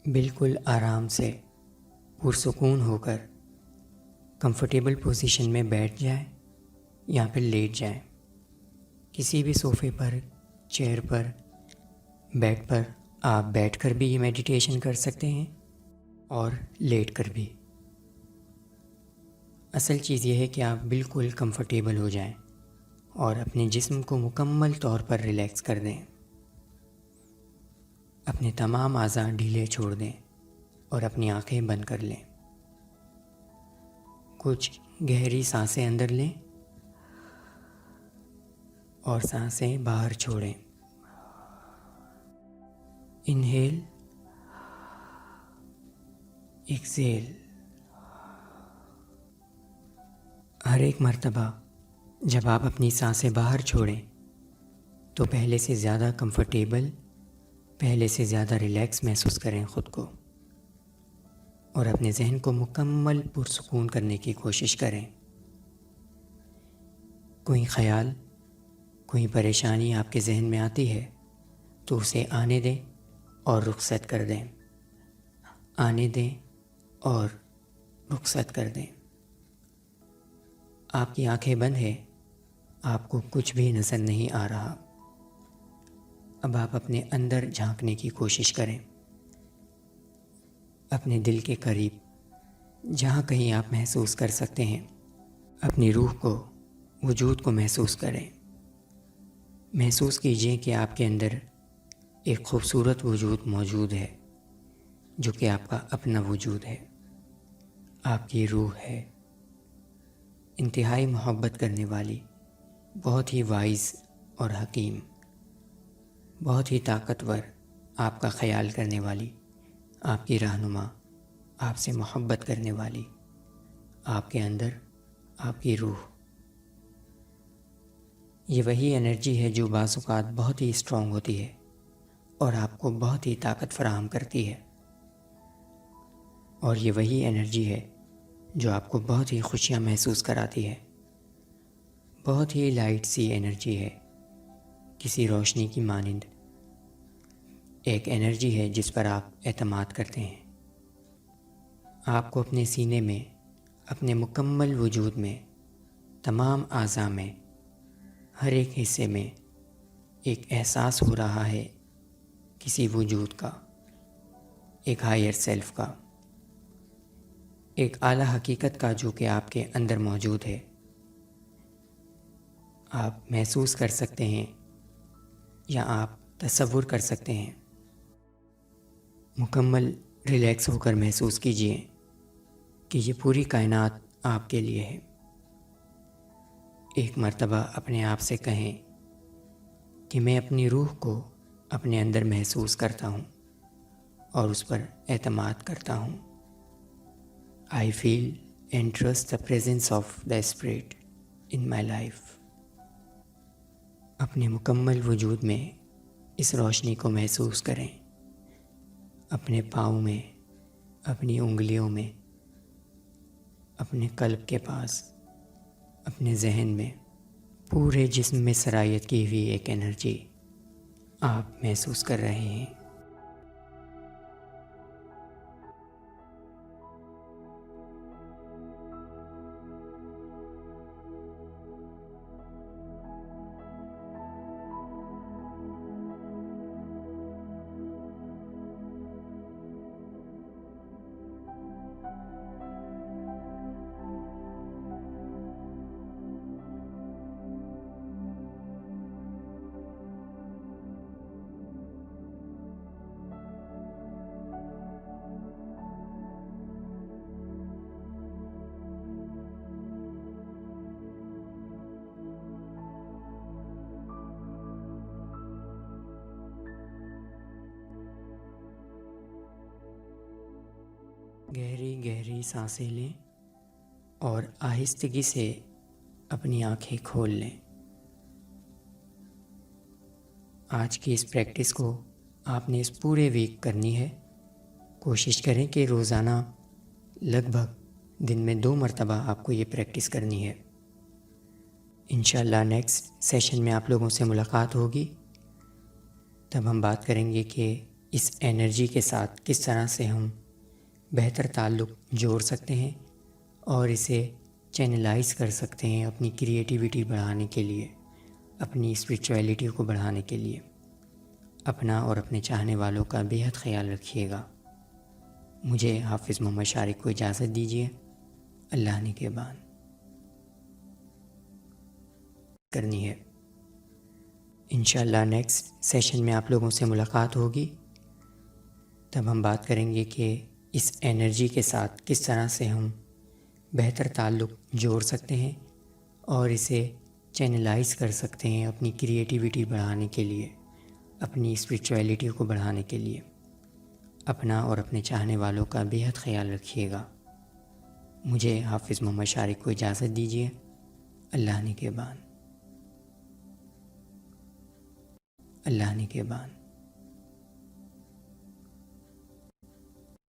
بالکل آرام سے پرسکون ہو کر کمفرٹیبل پوزیشن میں بیٹھ جائیں یا پھر لیٹ جائیں. کسی بھی صوفے پر، چیئر پر، بیڈ پر آپ بیٹھ کر بھی یہ میڈیٹیشن کر سکتے ہیں اور لیٹ کر بھی. اصل چیز یہ ہے کہ آپ بالکل کمفرٹیبل ہو جائیں اور اپنے جسم کو مکمل طور پر ریلیکس کر دیں. اپنے تمام اعضاء ڈھیلے چھوڑ دیں اور اپنی آنکھیں بند کر لیں. کچھ گہری سانسیں اندر لیں اور سانسیں باہر چھوڑیں. Inhale, axial. ہر ایک مرتبہ جب آپ اپنی سانسیں باہر چھوڑیں تو پہلے سے زیادہ کمفرٹیبل، پہلے سے زیادہ ریلیکس محسوس کریں خود کو، اور اپنے ذہن کو مکمل پرسکون کرنے کی کوشش کریں. کوئی خیال، کوئی پریشانی آپ کے ذہن میں آتی ہے تو اسے آنے دیں اور رخصت کر دیں. آنے دیں اور رخصت کر دیں. آپ کی آنکھیں بند ہیں، آپ کو کچھ بھی نظر نہیں آ رہا. اب آپ اپنے اندر جھانکنے کی کوشش کریں. اپنے دل کے قریب جہاں کہیں آپ محسوس کر سکتے ہیں اپنی روح کو، وجود کو محسوس کریں. محسوس کیجئے کہ آپ کے اندر ایک خوبصورت وجود موجود ہے جو کہ آپ کا اپنا وجود ہے. آپ کی روح ہے، انتہائی محبت کرنے والی، بہت ہی وائز اور حکیم، بہت ہی طاقتور، آپ کا خیال کرنے والی، آپ کی رہنما، آپ سے محبت کرنے والی، آپ کے اندر آپ کی روح. یہ وہی انرجی ہے جو بعض اوقات بہت ہی اسٹرانگ ہوتی ہے اور آپ کو بہت ہی طاقت فراہم کرتی ہے. اور یہ وہی انرجی ہے جو آپ کو بہت ہی خوشیاں محسوس کراتی ہے. بہت ہی لائٹ سی انرجی ہے، کسی روشنی کی مانند. ایک انرجی ہے جس پر آپ اعتماد کرتے ہیں. آپ کو اپنے سینے میں، اپنے مکمل وجود میں، تمام اعضاء میں، ہر ایک حصے میں ایک احساس ہو رہا ہے کسی وجود کا، ایک ہائر سیلف کا، ایک اعلیٰ حقیقت کا جو کہ آپ کے اندر موجود ہے. آپ محسوس کر سکتے ہیں یا آپ تصور کر سکتے ہیں. مکمل ریلیکس ہو کر محسوس کیجئے کہ یہ پوری کائنات آپ کے لیے ہے. ایک مرتبہ اپنے آپ سے کہیں کہ میں اپنی روح کو اپنے اندر محسوس کرتا ہوں اور اس پر اعتماد کرتا ہوں. I feel and trust the presence of the Spirit in my life. اپنے مکمل وجود میں اس روشنی کو محسوس کریں. اپنے پاؤں میں، اپنی انگلیوں میں، اپنے قلب کے پاس، اپنے ذہن میں، پورے جسم میں سرایت کی ہوئی ایک انرجی آپ محسوس کر رہے ہیں. گہری گہری سانسیں لیں اور آہستگی سے اپنی آنکھیں کھول لیں. آج کی اس پریکٹس کو آپ نے اس پورے ویک کرنی ہے. کوشش کریں کہ روزانہ لگ بھگ دن میں 2 مرتبہ آپ کو یہ پریکٹس کرنی ہے. انشاءاللہ نیکسٹ سیشن میں آپ لوگوں سے ملاقات ہوگی. تب ہم بات کریں گے کہ اس انرجی کے ساتھ کس طرح سے ہم بہتر تعلق جوڑ سکتے ہیں اور اسے چینلائز کر سکتے ہیں اپنی کریٹیوٹی بڑھانے کے لیے، اپنی اسپریچویلٹی کو بڑھانے کے لیے۔ اپنا اور اپنے چاہنے والوں کا بے حد خیال رکھیے گا۔ مجھے حافظ محمد شارق کو اجازت دیجیے۔ اللہ نے کے بعد کرنی ہے۔ انشاءاللہ نیکسٹ سیشن میں آپ لوگوں سے ملاقات ہوگی، تب ہم بات کریں گے کہ اس انرجی کے ساتھ کس طرح سے ہم بہتر تعلق جوڑ سکتے ہیں اور اسے چینلائز کر سکتے ہیں اپنی کریٹیوٹی بڑھانے کے لیے، اپنی اسپریچویلٹی کو بڑھانے کے لیے۔ اپنا اور اپنے چاہنے والوں کا بے حد خیال رکھیے گا۔ مجھے حافظ محمد شارق کو اجازت دیجیے۔ اللہ نے کے بعد